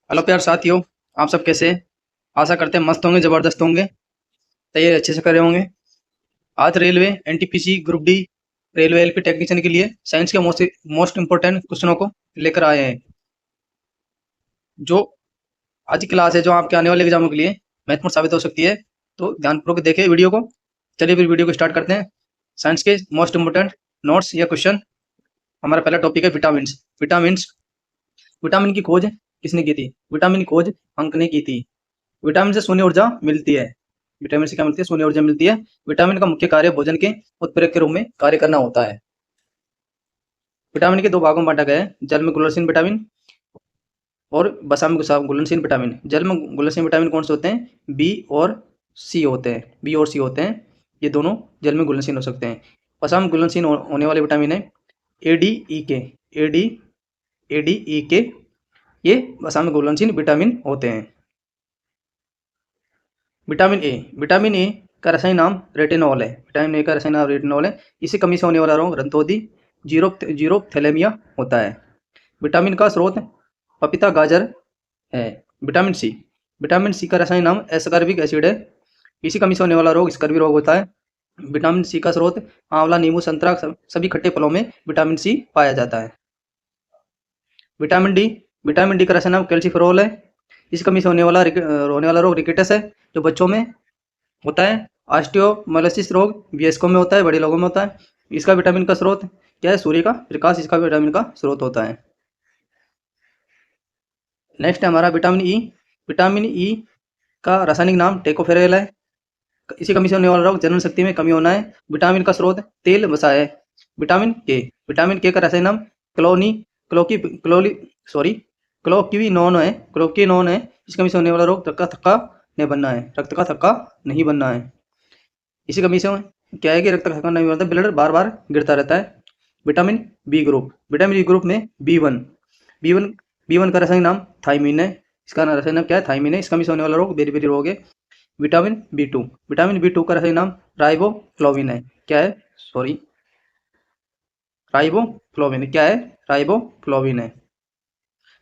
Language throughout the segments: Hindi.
हेलो प्यार साथियों। आप सब कैसे हैं? आशा करते हैं मस्त होंगे, जबरदस्त होंगे, तैयारी अच्छे से कर रहे होंगे। आज railway NTPC group D railway LP technician के लिए साइंस के मोस्ट इंपोर्टेंट क्वेश्चनों को लेकर आए हैं। जो आज की क्लास है, जो आपके आने वाले एग्जामों के लिए महत्वपूर्ण साबित हो सकती है। तो ध्यानपूर्वक देखें वीडियो को। चलिए फिर वीडियो को स्टार्ट करते हैं। साइंस के मोस्ट इंपोर्टेंट नोट्स या क्वेश्चन। हमारा पहला टॉपिक है विटामिन। विटामिन विटामिन की खोज किसने की थी? विटामिन की खोज अंक ने की थी। विटामिन से सोने ऊर्जा मिलती है। विटामिन से क्या मिलती है? सोने ऊर्जा मिलती है। विटामिन का मुख्य कार्य भोजन के उत्प्रेरक के रूप में कार्य करना होता है। विटामिन के दो भागों में बांटा गया है, जल में घुलनशील विटामिन और वसा में घुलनशील विटामिन। जल में घुलनशील विटामिन कौन से होते हैं? बी और सी होते हैं। बी और सी होते हैं, ये दोनों जल में घुलनशील हो सकते हैं। वसा में घुलनशील होने वाले विटामिन है ए डी ई के। ए डी ई के ये वसा में घुलनशील विटामिन होते हैं। विटामिन ए का रासायनिक नाम रेटिनॉल है। विटामिन ए का रासायनिक नाम रेटिनॉल है। इसी कमी से होने वाला रोग रंतोदी जीरोप्थेलेमिया होता है। विटामिन का स्रोत पपीता, गाजर है। विटामिन सी का रासायनिक नाम एस्कॉर्बिक एसिड है। इसी कमी से होने वाला रोग स्कर्वी रोग होता है। विटामिन सी का स्रोत आंवला, नींबू, संतरा सभी खट्टे फलों में विटामिन सी पाया जाता है। विटामिन डी का रासायनिक नाम कैल्सीफेरोल है। इस कमी से होने वाला रोग रिकेटस है, जो बच्चों में होता है। ऑस्टियोमाइलिस रोग वयस्कों में होता है, बड़े लोगों में होता है। इसका विटामिन का स्रोत क्या है? सूर्य का प्रकाश इसका विटामिन का स्रोत होता है। नेक्स्ट है हमारा विटामिन ई। विटामिन ई का रासायनिक नाम टेकोफेरेल है। इसी कमी से होने वाला रोग जनन शक्ति में कमी होना है। विटामिन का स्रोत तेल, वसा है। विटामिन के का रासायनिक नाम क्लोनी क्लोकी क्लोली सॉरी क्लोक्विनोन है। क्लोक्विनोन है। इस कमी से होने वाला रोग रक्त का थक्का नहीं बनना है। रक्त का थक्का नहीं बनना है। इसी कमी से क्या है कि रक्त का थक्का नहीं बनता, ब्लड बार बार गिरता रहता है। विटामिन बी ग्रुप में बी वन का रासायनिक नाम थाइमिन है। इसका रासायनिक नाम क्या है? थाइमिन है। इस कमी से होने वाला रोग बेरी रोग है। विटामिन बी टू का रासायनिक नाम राइबोफ्लोविन है। क्या है? राइबोफ्लोविन। क्या है? राइबोफ्लोविन है।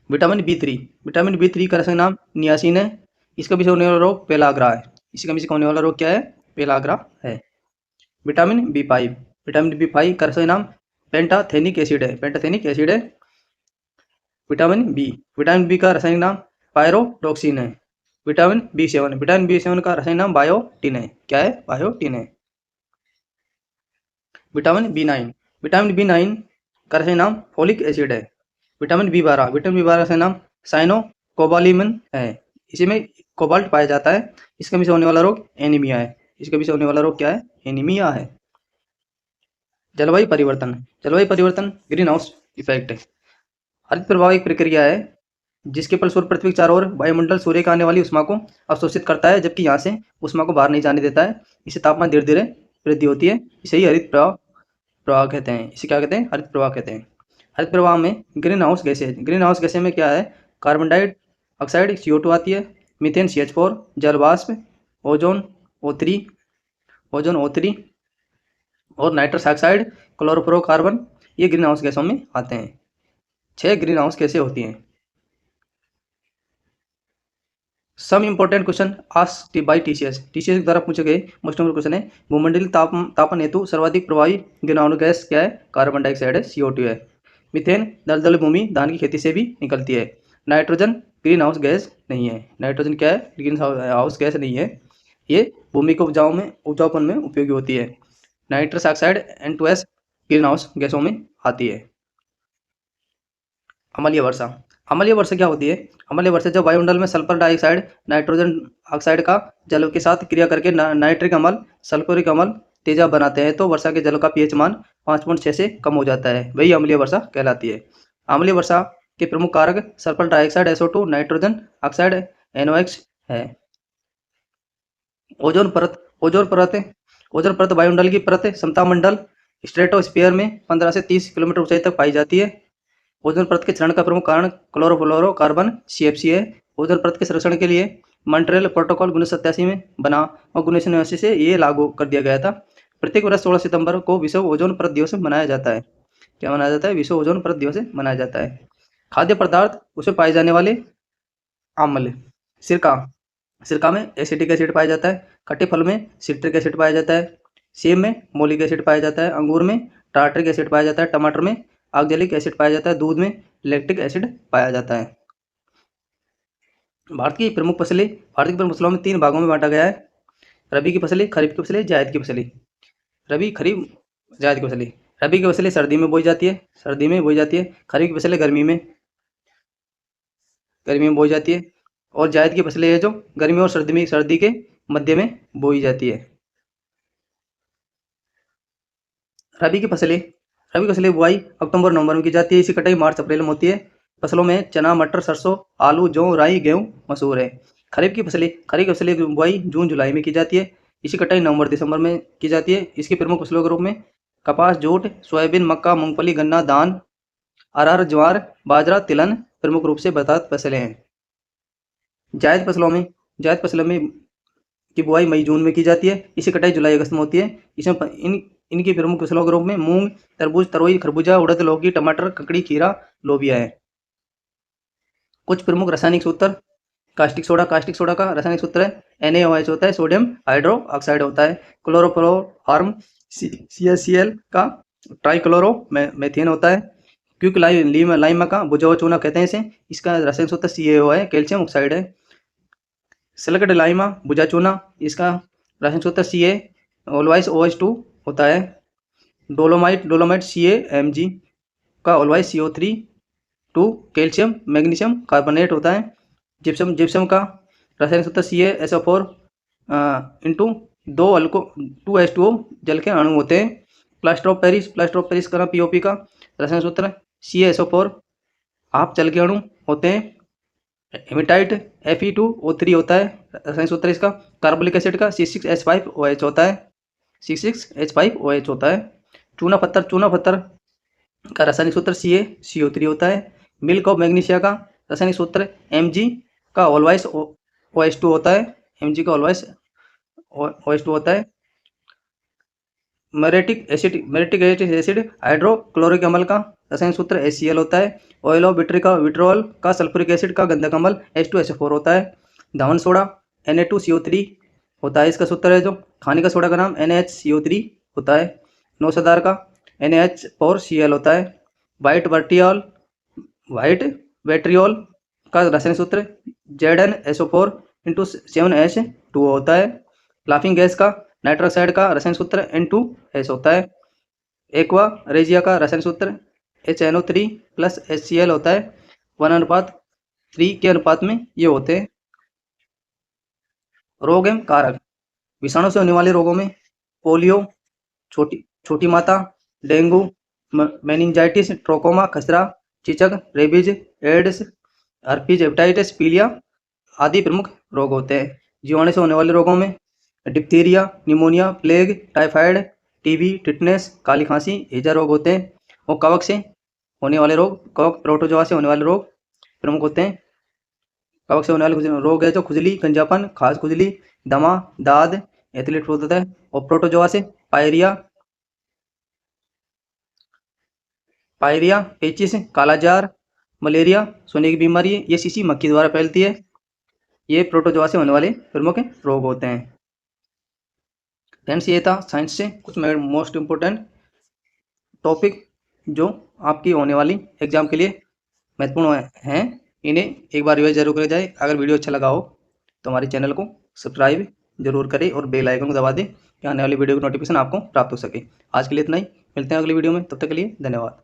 विटामिन बी थ्री का रासायनिक नाम नियासिन है। इस कमी से होने वाला रोग पेलाग्रा है। इसी कमी से होने वाला रोग क्या है? पेलाग्रा है। विटामिन बी फाइव का रासायनिक नाम पेंटाथेनिक एसिड है। विटामिन बी का रासायनिक नाम पायरोटॉक्सिन है। विटामिन बी सेवन का रासायनिक नाम बायोटिन है। क्या है? बायोटिन है। विटामिन बी नाइन का रासायनिक नाम फोलिक एसिड है। विटामिन बी बारह का रासायनिक नाम साइनोकोबालामिन है। इसी में कोबाल्ट पाया जाता है। इस कमी से होने वाला रोग एनीमिया है। इस कमी से होने वाला रोग क्या है? एनीमिया है। जलवायु परिवर्तन ग्रीन हाउस इफेक्ट है। हरित प्रभाव एक प्रक्रिया है जिसके फलस्वरूप पृथ्वी के चारों ओर वायुमंडल सूर्य का आने वाली उष्मा को अवशोषित करता है, जबकि यहाँ से उष्मा को बाहर नहीं जाने देता है। इसे तापमान धीरे धीरे वृद्धि होती है। इसे ही हरित प्रवाह कहते हैं। इसे क्या कहते हैं? हरित प्रवाह कहते हैं। हरित प्रवाह में ग्रीन हाउस गैसें में क्या है? कार्बन डाइऑक्साइड CO2 आती है, मीथेन CH4, जल वाष्प, ओजोन O3 और नाइट्रस ऑक्साइड, क्लोरोफ्लोरोकार्बन, ये ग्रीन हाउस गैसों में आते हैं। 6 ग्रीन हाउस गैसें होती हैं। Some important question asked by TCS द्वारा पूछे गए मोस्ट इंपोर्टेंट क्वेश्चन है। भूमंडलीय तापन हेतु सर्वाधिक प्रभावी ग्रीनहाउस गैस क्या है? कार्बन डाइऑक्साइड है, CO2 है। मीथेन दलदल भूमि धान की खेती से भी निकलती है। नाइट्रोजन ग्रीन हाउस गैस नहीं है। नाइट्रोजन क्या है? ग्रीन हाउस गैस नहीं है। ये भूमि को उपजाऊपन में उपयोगी होती है। Nitrous oxide N2S green house गैसों में आती है। अम्लीय वर्षा क्या होती है? अम्लीय वर्षा जब वायुमंडल में सल्फर डाइऑक्साइड नाइट्रोजन ऑक्साइड का जल के साथ क्रिया करके नाइट्रिक अम्ल सल्फ्यूरिक अम्ल तेजाब बनाते हैं, तो वर्षा के जल का pH मान 5.6 से कम हो जाता है। वही अम्लीय वर्षा कहलाती है। अम्लीय वर्षा के प्रमुख कारक sulphur dioxide SO2, nitrogen oxide NOx है। ओजोन परत वायुमंडल की परत समता मंडल स्ट्रेटोस्फीयर में 15 से 30 किलोमीटर ऊंचाई तक पाई जाती है। ओजोन परत के क्षरण का प्रमुख कारण क्लोरोफ्लोरोकार्बन CFC है। ओजोन परत के संरक्षण के लिए मॉन्ट्रियल प्रोटोकॉल 1987 में बना और 1989 से ये लागू कर दिया गया था। प्रत्येक वर्ष 16 सितंबर को विश्व ओजोन परत दिवस मनाया जाता है। क्या मनाया जाता है? विश्व ओजोन परत दिवस मनाया जाता है। खाद्य पदार्थ उसमें पाए जाने वाले आम्ल। सिरका, सिरका में एसिटिक एसिड पाया जाता है। खट्टे फल में सिट्रिक एसिड पाया जाता है। सेब में मोलिक एसिड पाया जाता है। अंगूर में टार्ट्रिक एसिड पाया जाता है। टमाटर में ऑक्जेलिक एसिड पाया जाता है। दूध में लैक्टिक एसिड पाया जाता है। भारत की प्रमुख फसलें, भारत की प्रमुख फसलों में 3 भागों में बांटा गया है। रबी की फसलें, खरीफ की फसलें, जायद की फसलें। रबी, खरीफ, जायद की फसलें। रबी की फसलें सर्दी में बोई जाती है, सर्दी में बोई जाती है। खरीफ की फसलें गर्मी में, गर्मी में बोई जाती है। और जायद की फसलें है जो गर्मी और सर्दी में, सर्दी के मध्य में बोई जाती है। रबी की फसलें, रबी की फसलें बुआई अक्टूबर नवंबर में की जाती है। इसी कटाई मार्च अप्रैल में होती है। फसलों में चना, मटर, सरसों, आलू, जौ, राई, गेहूं मशहूर है। खरीफ की फसलें, खरीफ की फसलें की बुआई जून जुलाई में की जाती है। इसी कटाई नवंबर दिसंबर में की जाती है। इसकी प्रमुख फसलों के रूप में कपास, जूट, सोयाबीन, मक्का, मूंगफली, गन्ना, धान, अरहर, ज्वार, बाजरा, तिलहन प्रमुख रूप से बतात फसलें हैं। जायद फसलों में, जायद फसलों में की बुआई मई जून में की जाती है। इसी कटाई जुलाई अगस्त में होती है। इसमें इनकी प्रमुख फसलों के रूप में मूंग, तरबूज, तरोई, खरबूजा, उड़द, लौकी, टमाटर, ककड़ी, खीरा, लोबिया है। कुछ प्रमुख रासायनिक सूत्र। कास्टिक सोडा, कास्टिक सोडा का रासायनिक सूत्र है NaOH होता है, सोडियम हाइड्रो ऑक्साइड होता है। क्लोरोफ्लोरफॉर्म CaCl का ट्राइक्लोरो मेथेन होता है। क्विक लाइम का बुझाऊ चूना कहते हैं इसे, इसका रासायनिक सूत्र CaO है, कैल्शियम ऑक्साइड है। सिलिकेट लाइमा बुझा चूना, इसका रासायनिक सूत्र Ca ऑलवाइस OH2 होता है। डोलोमाइट, डोलोमाइट CaMg का ऑलवाइस CO3 2 कैल्शियम मैग्नीशियम कार्बोनेट होता है। जिप्सम, जिप्सम का रासायनिक सूत्र CaSO4 इंटू 2H2O जल के अणु होते हैं। Plaster of Paris, plaster of Paris का POP का रासायनिक सूत्र CaSO4 आप जल के अणु होते हैं। हेमेटाइट Fe2O3 होता है रासायनिक सूत्र इसका। कार्बोलिक एसिड का C6H5OH होता है, C6H5OH होता है। चूना पत्थर, चूना पत्थर का रासायनिक सूत्र CaCO3 होता है। मिल्क ऑफ मैग्नीशिया का रासायनिक सूत्र Mg का ऑलवाइस OH2 होता है, Mg का ऑलवाइस OH2 होता है। मेरेटिक एसिड हाइड्रोक्लोरिक अम्ल का रासायनिक सूत्र HCl होता है। ऑयल ऑफ विट्रियोल का सल्फ्यूरिक एसिड का गंधक अम्ल H2SO4 होता है। धावन सोडा Na2CO3 होता है, इसका सूत्र है जो। खाने का सोडा का नाम NaHCO3 होता है। नौसदार का NaH4Cl होता है। वाइट वेट्रियोल का रासायनिक सूत्र ZnSO4 इंटू 7H2O होता है। लाफिंग गैस का नाइट्रस ऑक्साइड का रासायनिक सूत्र N2S होता है। एक्वा रेजिया का रासायनिक सूत्र HNO3 प्लस HCl होता है। 1:3 के अनुपात में ये होते हैं। रोग एवं कारक। विषाणु से होने वाले रोगों में पोलियो, छोटी माता, डेंगू, मेनिंजाइटिस, ट्रोकोमा, खसरा, चेचक, रेबीज, एड्स, हर्पीज, हेपेटाइटिस, पीलिया आदि प्रमुख रोग होते हैं। जीवाणु से होने वाले रोगों में diphtheria, pneumonia, plague, typhoid, TB, tetanus, काली खांसी, हैजा रोग होते हैं। और कवक से होने वाले रोग, कवक प्रोटोजोआ से होने वाले रोग प्रमुख होते हैं। कवक से होने वाले रोग है जो खुजली, गंजापन, खास खुजली, दमा, दाद, एथलीट होता है। और प्रोटोजोआ से पायरिया, पेचिस, कालाजार, मलेरिया, सोने की बीमारी, ये सीसी मक्खी द्वारा फैलती है। ये प्रोटोजोआ से होने वाले प्रमुख रोग होते हैं। फ्रेंड्स, ये था साइंस से कुछ मोस्ट इम्पोर्टेंट टॉपिक जो आपकी होने वाली एग्जाम के लिए महत्वपूर्ण हैं। इन्हें एक बार रिवाइज जरूर करें जाए। अगर वीडियो अच्छा लगा हो तो हमारे चैनल को सब्सक्राइब जरूर करें और बेल आइकन को दबा दें कि आने वाली वीडियो की नोटिफिकेशन आपको प्राप्त हो सके। आज के लिए इतना ही, मिलते हैं अगली वीडियो में, तब तक के लिए धन्यवाद।